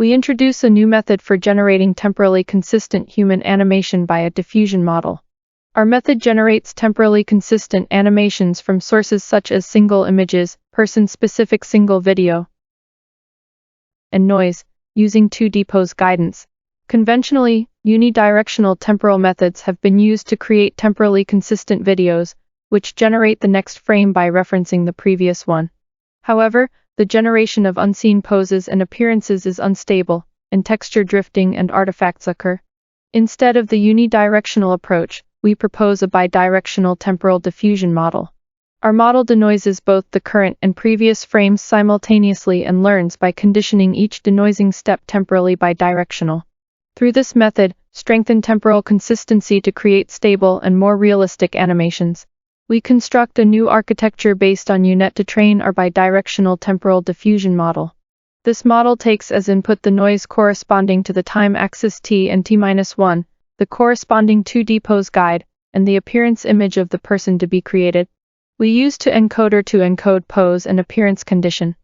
we introduce a new method for generating temporally consistent human animation by a diffusion model. Our method generates temporally consistent animations from sources such as single images, person-specific single video, and noise, using 2D pose guidance. Conventionally, unidirectional temporal methods have been used to create temporally consistent videos, which generate the next frame by referencing the previous one. However, the generation of unseen poses and appearances is unstable, and texture drifting and artifacts occur. Instead of the unidirectional approach, we propose a bidirectional temporal diffusion model. Our model denoises both the current and previous frames simultaneously and learns by conditioning each denoising step temporally bidirectional. Through this method, strengthen temporal consistency to create stable and more realistic animations. We construct a new architecture based on UNet to train our bidirectional temporal diffusion model. This model takes as input the noise corresponding to the time axis t and t-1, the corresponding 2D pose guide, and the appearance image of the person to be created. We use encoder to encode pose and appearance condition.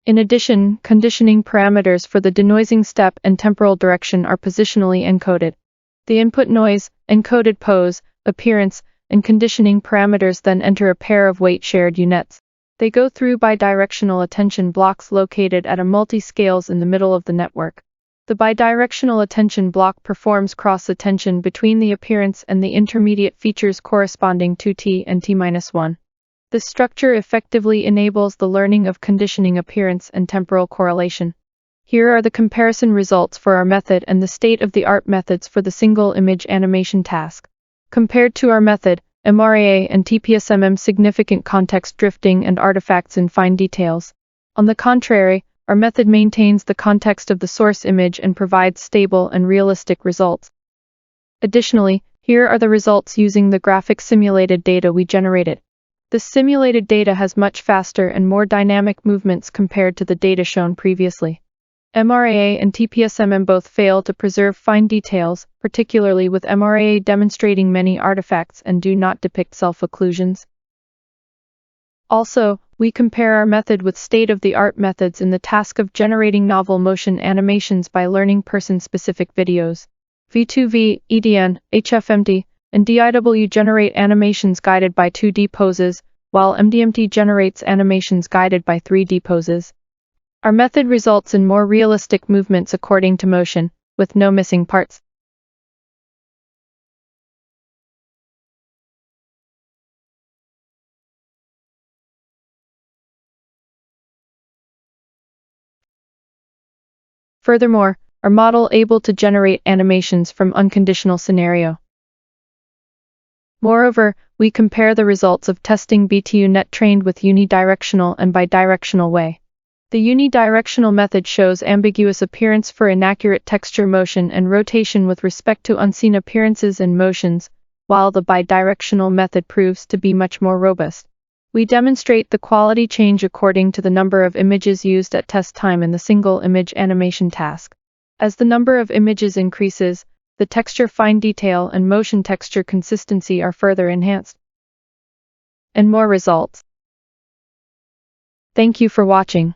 In addition, conditioning parameters for the denoising step and temporal direction are positionally encoded. The input noise, encoded pose, appearance, and conditioning parameters then enter a pair of weight-shared UNets. They go through bidirectional attention blocks located at a multi-scales in the middle of the network. The bidirectional attention block performs cross-attention between the appearance and the intermediate features corresponding to t and t-1. This structure effectively enables the learning of conditioning appearance and temporal correlation. Here are the comparison results for our method and the state-of-the-art methods for the single image animation task. Compared to our method, MRAA and TPSMM significant context drifting and artifacts in fine details. On the contrary, our method maintains the context of the source image and provides stable and realistic results. Additionally, here are the results using the graphic simulated data we generated. The simulated data has much faster and more dynamic movements compared to the data shown previously. MRAA and TPSMM both fail to preserve fine details, particularly with MRAA demonstrating many artifacts and do not depict self-occlusions. Also, we compare our method with state-of-the-art methods in the task of generating novel motion animations by learning person-specific videos. V2V, EDN, HFMT, and DIW generate animations guided by 2D poses, while MDMT generates animations guided by 3D poses. Our method results in more realistic movements according to motion, with no missing parts. Furthermore, our model able to generate animations from unconditional scenario. Moreover, we compare the results of testing BTUNet trained with unidirectional and bidirectional way. The unidirectional method shows ambiguous appearance for inaccurate texture motion and rotation with respect to unseen appearances and motions, while the bidirectional method proves to be much more robust. We demonstrate the quality change according to the number of images used at test time in the single image animation task. As the number of images increases, the texture fine detail and motion texture consistency are further enhanced. And more results. Thank you for watching.